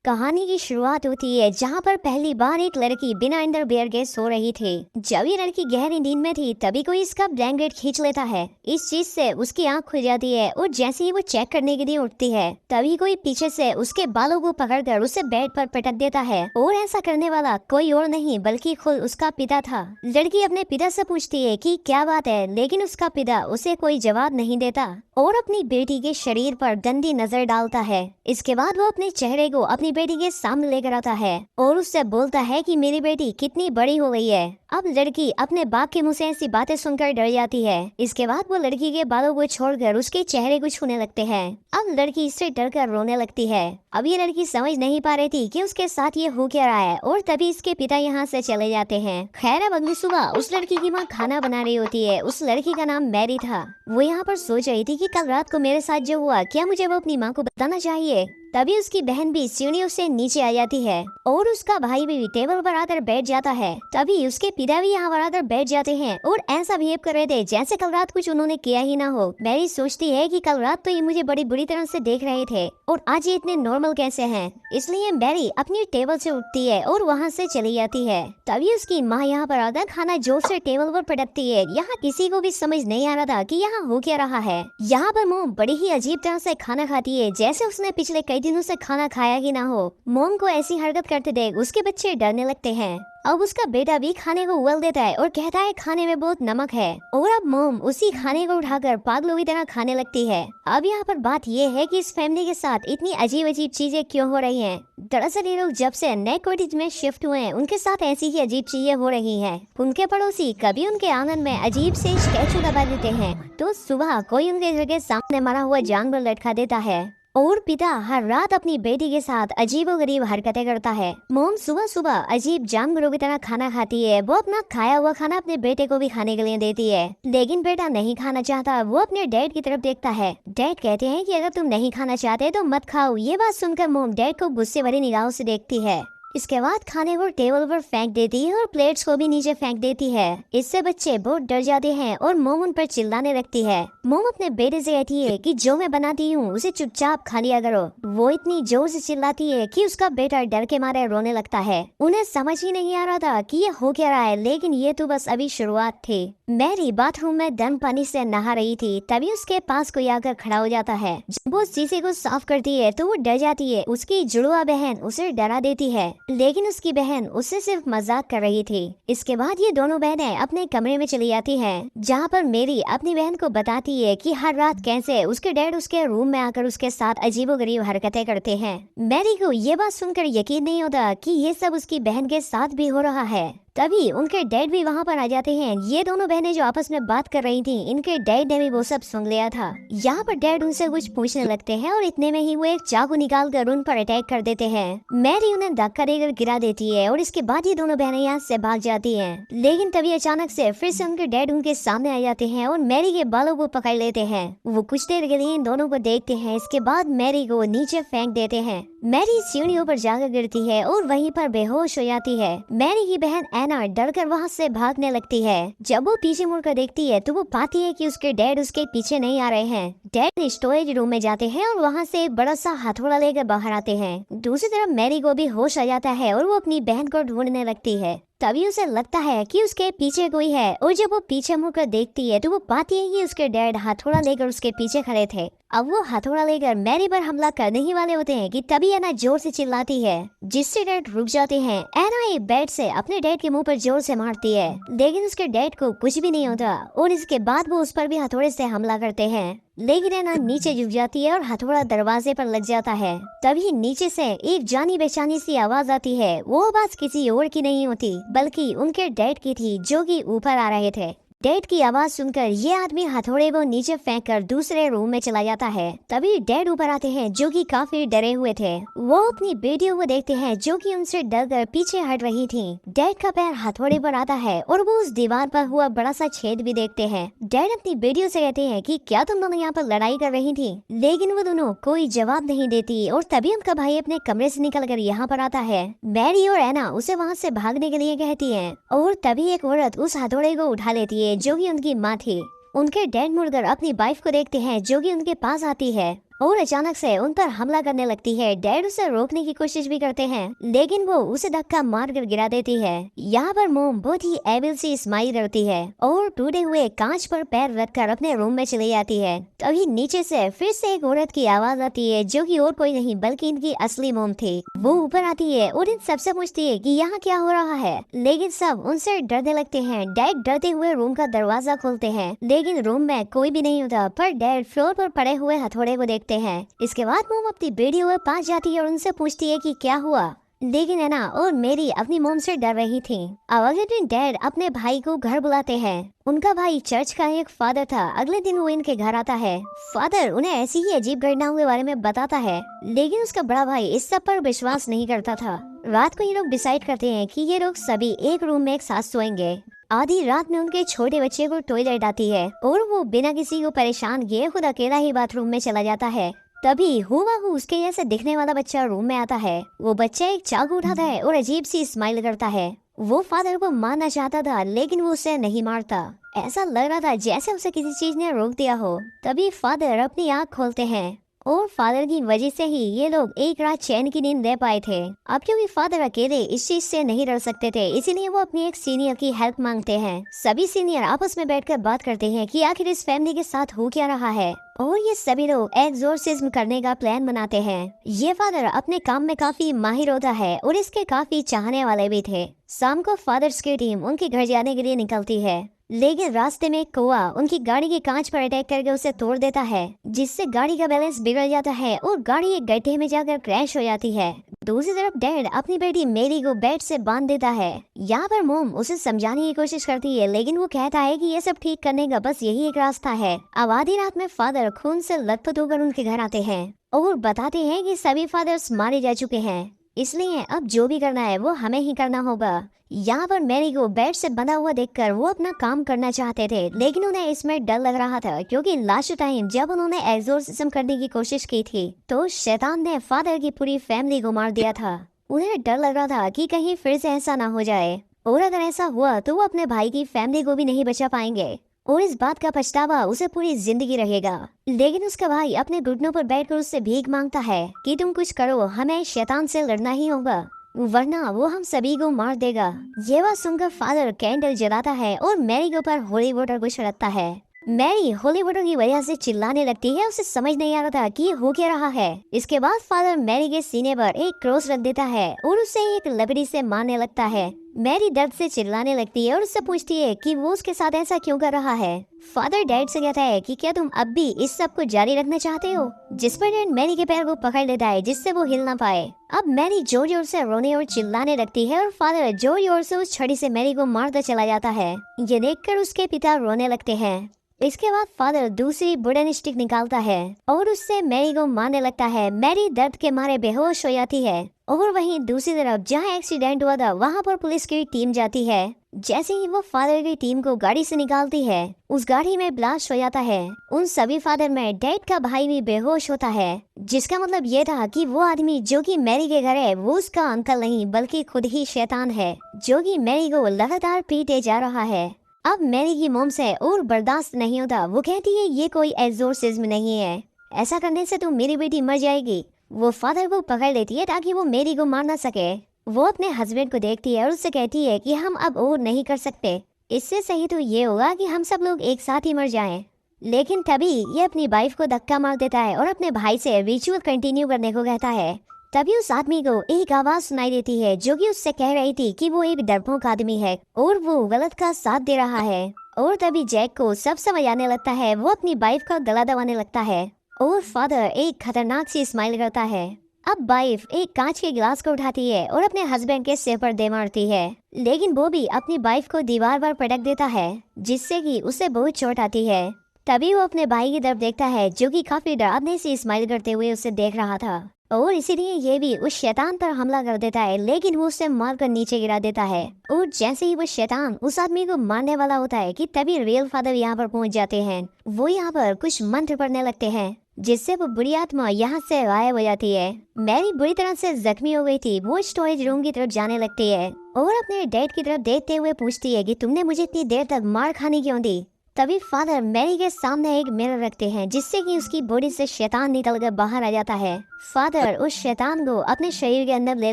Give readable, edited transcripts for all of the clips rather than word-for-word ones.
कहानी की शुरुआत होती है जहाँ पर पहली बार एक लड़की बिना अंडरवियर के सो रही थी। जब ये लड़की गहरी नींद में थी तभी कोई इसका ब्लैंकेट खींच लेता है। इस चीज से उसकी आंख खुल जाती है और जैसे ही वो चेक करने के लिए उठती है तभी कोई पीछे से उसके बालों को पकड़कर उसे बेड पर पटक देता है और ऐसा करने वाला कोई और नहीं बल्कि खुद उसका पिता था। लड़की अपने पिता से पूछती है कि क्या बात है, लेकिन उसका पिता उसे कोई जवाब नहीं देता और अपनी बेटी के शरीर पर गंदी नजर डालता है। इसके बाद वो अपने चेहरे को अपनी बेटी के सामने लेकर आता है और उससे बोलता है कि मेरी बेटी कितनी बड़ी हो गई है। अब लड़की अपने बाप के मुंह से ऐसी बातें सुनकर डर जाती है। इसके बाद वो लड़की के बालों को छोड़कर उसके चेहरे को छूने लगते हैं। अब लड़की इससे डरकर रोने लगती है। अब ये लड़की समझ नहीं पा रही थी कि उसके साथ ये हो क्या रहा है और तभी इसके पिता यहाँ से चले जाते हैं। खैर अब अगली सुबह उस लड़की की माँ खाना बना रही होती है। उस लड़की का नाम मैरी था। वो यहाँ पर सोच रही थी कि कल रात को मेरे साथ जो हुआ क्या मुझे वो अपनी माँ को बताना चाहिए। तभी उसकी बहन भी सीढ़ियों से नीचे आ जाती है और उसका भाई भी टेबल पर आकर बैठ जाता है। तभी उसके पिता भी यहाँ पर आकर बैठ जाते हैं और ऐसा बिहेव कर रहे थे जैसे कल रात कुछ उन्होंने किया ही ना हो। मैरी सोचती है कि कल रात तो ये मुझे बड़ी बुरी तरह से देख रहे थे और आज ये इतने नॉर्मल कैसे हैं। इसलिए मैरी अपनी टेबल से उठती है और वहाँ से चली जाती है। तभी उसकी माँ यहाँ पर आकर खाना जोर से टेबल पर पटकती है। यहाँ किसी को भी समझ नहीं आ रहा था कि यहाँ हो क्या रहा है। यहाँ पर मोम बड़ी ही अजीब तरह से खाना खाती है जैसे उसने पिछले कई दिनों से खाना खाया ही ना हो। मोम को ऐसी हरकत करते देख उसके बच्चे डरने लगते हैं। अब उसका बेटा भी खाने को उगल देता है और कहता है खाने में बहुत नमक है और अब मोम उसी खाने को उठाकर पागलों की तरह खाने लगती है। अब यहाँ पर बात ये है कि इस फैमिली के साथ इतनी अजीब अजीब चीजें क्यों हो रही हैं। दरअसल ये लोग जब से नए कॉटेज में शिफ्ट हुए हैं उनके साथ ऐसी ही अजीब चीजें हो रही हैं। उनके पड़ोसी कभी उनके आंगन में अजीब से स्टैचू लगा देते हैं तो सुबह कोई उनके घर के सामने मरा हुआ जानवर लटका देता है और पिता हर रात अपनी बेटी के साथ अजीबोगरीब हरकतें करता है। मोम सुबह सुबह अजीब जानवरों की तरह खाना खाती है। वो अपना खाया हुआ खाना अपने बेटे को भी खाने के लिए देती है, लेकिन बेटा नहीं खाना चाहता। वो अपने डैड की तरफ देखता है। डैड कहते हैं कि अगर तुम नहीं खाना चाहते तो मत खाओ। ये बात सुनकर मोम डैड को गुस्से भरी निगाहों से देखती है। इसके बाद खाने को टेबल पर फेंक देती है और प्लेट्स को भी नीचे फेंक देती है। इससे बच्चे बहुत डर जाते हैं और मोम उन पर चिल्लाने लगती है। मोम अपने बेटे से कहती है कि जो मैं बनाती हूँ उसे चुपचाप खा लिया करो। वो इतनी जोर से चिल्लाती है कि उसका बेटा डर के मारे रोने लगता है। उन्हें समझ ही नहीं आ रहा था कि ये हो क्या रहा है, लेकिन ये तो बस अभी शुरुआत थी। मैरी बाथरूम में गर्म पानी से नहा रही थी तभी उसके पास कोई आकर खड़ा हो जाता है। जब वो शीशे को साफ करती है तो वो डर जाती है। उसकी जुड़वा बहन उसे डरा देती है, लेकिन उसकी बहन उससे सिर्फ मजाक कर रही थी। इसके बाद ये दोनों बहनें अपने कमरे में चली जाती हैं, जहाँ पर मेरी अपनी बहन को बताती है कि हर रात कैसे उसके डैड उसके रूम में आकर उसके साथ अजीबोगरीब हरकतें करते हैं। मैरी को ये बात सुनकर यकीन नहीं होता कि ये सब उसकी बहन के साथ भी हो रहा है। तभी उनके डैड भी वहाँ पर आ जाते हैं। ये दोनों बहनें जो आपस में बात कर रही थी, इनके डैड ने भी वो सब सुन लिया था। यहाँ पर डैड उनसे कुछ पूछने लगते हैं और इतने में ही वो एक चाकू निकाल कर उन पर अटैक कर देते हैं। मैरी उन्हें धक्का देकर गिरा देती है और इसके बाद ये दोनों बहनें यहाँ से भाग जाती हैं। लेकिन तभी अचानक से फिर से उनके डैड उनके सामने आ जाते हैं और मैरी के बालों को पकड़ लेते हैं। वो कुछ देर के लिए इन दोनों को देखते हैं। इसके बाद मैरी को नीचे फेंक देते हैं। मैरी सीढ़ियों पर जाकर गिरती है और वहीं पर बेहोश हो जाती है। मैरी की बहन एना डरकर वहाँ से भागने लगती है। जब वो पीछे मुड़कर देखती है तो वो पाती है कि उसके डैड उसके पीछे नहीं आ रहे हैं। डैड स्टोरेज रूम में जाते हैं और वहाँ से एक बड़ा सा हथौड़ा लेकर बाहर आते हैं। दूसरी तरफ मैरी को भी होश आ जाता है और वो अपनी बहन को ढूंढने लगती है। तभी उसे लगता है कि उसके पीछे कोई है और जब वो पीछे मुड़कर देखती है तो वो पाती है कि उसके डैड हथौड़ा लेकर उसके पीछे खड़े थे। अब वो हथौड़ा लेकर मैरी पर हमला करने ही वाले होते हैं कि तभी एना जोर से चिल्लाती है, जिससे डैड रुक जाते हैं। एना एक बेड से अपने डैड के मुंह पर जोर से मारती है, लेकिन उसके डैड को कुछ भी नहीं होता और इसके बाद वो उस पर भी हथौड़े से हमला करते हैं। लेकिन एना नीचे झुक जाती है और हथौड़ा दरवाजे पर लग जाता है। तभी नीचे से एक जानी बेचानी सी आवाज आती है। वो आवाज किसी और की नहीं होती बल्कि उनके डैड की थी, जो कि ऊपर आ रहे थे। डैड की आवाज सुनकर ये आदमी हथौड़े को नीचे फेंककर दूसरे रूम में चला जाता है। तभी डैड ऊपर आते हैं, जो कि काफी डरे हुए थे। वो अपनी बेटियों को देखते हैं जो कि उनसे डरकर पीछे हट रही थी। डैड का पैर हथौड़े पर आता है और वो उस दीवार पर हुआ बड़ा सा छेद भी देखते हैं। डैड अपनी बेटियों से कहते हैं कि क्या तुम दोनों यहाँ पर लड़ाई कर रही थी, लेकिन वो दोनों कोई जवाब नहीं देती। और तभी उनका भाई अपने कमरे से निकल कर यहाँ पर आता है। मैरी और एना उसे वहाँ से भागने के लिए कहती है और तभी एक औरत उस हथौड़े को उठा लेती है, जो कि उनकी माँ थी। उनके डैड मुड़कर अपनी वाइफ को देखते हैं, जो कि उनके पास आती है और अचानक से उन पर हमला करने लगती है। डैड उसे रोकने की कोशिश भी करते हैं, लेकिन वो उसे धक्का मार कर गिरा देती है। यहाँ पर मोम बहुत ही एबल सी स्माइल करती है और टूटे हुए कांच पर पैर रखकर अपने रूम में चली जाती है। तभी नीचे से फिर से एक औरत की आवाज आती है, जो कि और कोई नहीं बल्कि इनकी असली मोम थी। वो ऊपर आती है और इन सबसे पूछती है कि यहाँ क्या हो रहा है, लेकिन सब उनसे डरने लगते हैं। डैड डरते हुए रूम का दरवाजा खोलते हैं, लेकिन रूम में कोई भी नहीं होता, पर डैड फ्लोर पर पड़े हुए हथौड़े को देखते हैं। इसके बाद मोम अपनी बेटियों के पास जाती है और उनसे पूछती है कि क्या हुआ, लेकिन एना और मेरी अपनी मोम से डर रही थी। अब अगले दिन डैड अपने भाई को घर बुलाते हैं। उनका भाई चर्च का एक फादर था। अगले दिन वो इनके घर आता है। फादर उन्हें ऐसी ही अजीब घटनाओं के बारे में बताता है, लेकिन उसका बड़ा भाई इस सब पर विश्वास नहीं करता था। रात को ये लोग डिसाइड करते हैं कि ये लोग सभी एक रूम में एक साथ सोएंगे। आधी रात में उनके छोटे बच्चे को टॉयलेट आती है और वो बिना किसी को परेशान किए खुद अकेला ही बाथरूम में चला जाता है। तभी हुबहू उसके जैसे दिखने वाला बच्चा रूम में आता है। वो बच्चा एक चाकू उठाता है और अजीब सी स्माइल करता है। वो फादर को मारना चाहता था, लेकिन वो उसे नहीं मारता। ऐसा लग रहा था जैसे उसे किसी चीज ने रोक दिया हो। तभी फादर अपनी आँख खोलते हैं और फादर की वजह से ही ये लोग एक रात चैन की नींद ले पाए थे। अब क्योंकि फादर अकेले इस चीज से नहीं डर सकते थे, इसीलिए वो अपनी एक सीनियर की हेल्प मांगते हैं। सभी सीनियर आपस में बैठकर बात करते हैं कि आखिर इस फैमिली के साथ हो क्या रहा है, और ये सभी लोग एक्सोर्सिज्म करने का प्लान बनाते हैं। ये फादर अपने काम में काफी माहिर होता है और इसके काफी चाहने वाले भी थे। शाम को फादर्स की टीम उनके घर जाने के लिए निकलती है, लेकिन रास्ते में कौआ उनकी गाड़ी के कांच पर अटैक करके उसे तोड़ देता है, जिससे गाड़ी का बैलेंस बिगड़ जाता है और गाड़ी एक गड्ढे में जाकर क्रैश हो जाती है। दूसरी तरफ डैड अपनी बेटी मेरी को बेड से बांध देता है। यहाँ पर मोम उसे समझाने की कोशिश करती है, लेकिन वो कहता है कि ये सब ठीक करने का बस यही एक रास्ता है। अब आधी रात में फादर खून से लथपथ होकर उनके घर आते हैं और बताते हैं कि सभी फादर्स मारे जा चुके हैं, इसलिए अब जो भी करना है वो हमें ही करना होगा। यहाँ पर मैरी को बेड से बंधा हुआ देखकर वो अपना काम करना चाहते थे, लेकिन उन्हें इसमें डर लग रहा था, क्योंकि लास्ट टाइम जब उन्होंने एक्सोर्सिज्म करने की कोशिश की थी तो शैतान ने फादर की पूरी फैमिली को मार दिया था। उन्हें डर लग रहा था कि कहीं फिर से ऐसा ना हो जाए, और अगर ऐसा हुआ तो वो अपने भाई की फैमिली को भी नहीं बचा पाएंगे, और इस बात का पछतावा उसे पूरी जिंदगी रहेगा। लेकिन उसका भाई अपने घुटनों पर बैठकर उससे भीख मांगता है कि तुम कुछ करो, हमें शैतान से लड़ना ही होगा, वरना वो हम सभी को मार देगा। ये बात सुनकर फादर कैंडल जलाता है और मैरी के ऊपर होली वाटर को छिड़कता है। मैरी होली वाटर की वजह से चिल्लाने लगती है। उसे समझ नहीं आ रहा था कि ये हो क्या रहा है। इसके बाद फादर मैरी के सीने पर एक क्रॉस रख देता है और उसे एक लकड़ी से मारने लगता है। मैरी दर्द से चिल्लाने लगती है और उससे पूछती है कि वो उसके साथ ऐसा क्यों कर रहा है। फादर डैड से कहता है कि क्या तुम अब भी इस सब को जारी रखना चाहते हो, जिस पर डैड मैरी के पैर को पकड़ लेता है, जिससे वो हिल ना पाए। अब मैरी जोर जोर से रोने और चिल्लाने लगती है और फादर जोर जोर से उस छड़ी से मैरी को मारता चला जाता है। ये देखकर उसके पिता रोने लगते हैं। इसके बाद फादर दूसरी वुडन स्टिक निकालता है और उससे मैरी को मारने लगता है। मैरी दर्द के मारे बेहोश हो जाती है, और वहीं दूसरी तरफ जहां एक्सीडेंट हुआ था वहां पर पुलिस की टीम जाती है। जैसे ही वो फादर की टीम को गाड़ी से निकालती है, उस गाड़ी में ब्लास्ट हो जाता है। उन सभी फादर में डैड का भाई भी बेहोश होता है, जिसका मतलब ये था कि वो आदमी जो कि मैरी के घर है वो उसका अंकल नहीं बल्कि खुद ही शैतान है, जो कि मैरी को लगातार पीटे जा रहा है। अब मैरी की मोम से और बर्दाश्त नहीं होता। वो कहती है ये कोई एक्सोर्सिज्म नहीं है, ऐसा करने से तो मेरी बेटी मर जाएगी। वो फादर को पकड़ लेती है ताकि वो मैरी को मार ना सके। वो अपने हस्बैंड को देखती है और उससे कहती है कि हम अब और नहीं कर सकते, इससे सही तो ये होगा कि हम सब लोग एक साथ ही मर जाएं। लेकिन तभी ये अपनी वाइफ को धक्का मार देता है और अपने भाई से रिचुअल कंटिन्यू करने को कहता है। तभी उस आदमी को एक आवाज सुनाई देती है जो कि उससे कह रही थी कि वो एक डरपोक आदमी है और वो गलत का साथ दे रहा है। और तभी जैक को सब समझ आने लगता है। वो अपनी वाइफ का गला दबाने लगता है और फादर एक खतरनाक सी स्माइल करता है। अब वाइफ एक कांच के गिलास को उठाती है और अपने हस्बैंड के सिर पर दे मारती है, लेकिन वो भी अपनी वाइफ को दीवार पर पटक देता है, जिससे कि उसे बहुत चोट आती है। तभी वो अपने भाई की तरफ देखता है जो कि काफी डरावने सी स्माइल करते हुए उसे देख रहा था, और इसीलिए ये भी उस शैतान पर हमला कर देता है, लेकिन वो उसे मारकर नीचे गिरा देता है। और जैसे ही वो शैतान उस आदमी को मारने वाला होता है कि तभी रियल फादर यहाँ पर पहुँच जाते हैं। वो यहाँ पर कुछ मंत्र पढ़ने लगते हैं, जिससे वो बुरी आत्मा यहाँ से गायब हो जाती है। मैरी बुरी तरह से जख्मी हो गई थी। वो स्टोरेज रूम की तरफ जाने लगती है और अपने डैड की तरफ देखते हुए पूछती है कि तुमने मुझे इतनी देर तक मार खाने क्यों दी। तभी फादर मैरी के सामने एक मिरर रखते हैं जिससे कि उसकी बॉडी से शैतान निकलकर बाहर आ जाता है। फादर उस शैतान को अपने शरीर के अंदर ले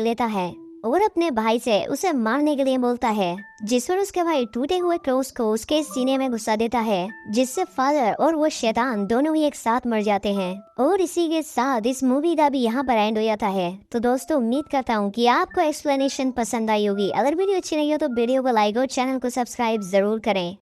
लेता है और अपने भाई से उसे मारने के लिए बोलता है, जिस पर उसके भाई टूटे हुए क्रॉस को उसके सीने में घुसा देता है, जिससे फादर और वो शैतान दोनों ही एक साथ मर जाते हैं। और इसी के साथ इस मूवी का भी यहाँ पर एंड हो जाता है। तो दोस्तों उम्मीद करता हूँ कि आपको एक्सप्लेनेशन पसंद आई होगी। अगर वीडियो अच्छी लगी हो तो वीडियो को लाइक और चैनल को सब्सक्राइब जरूर करें।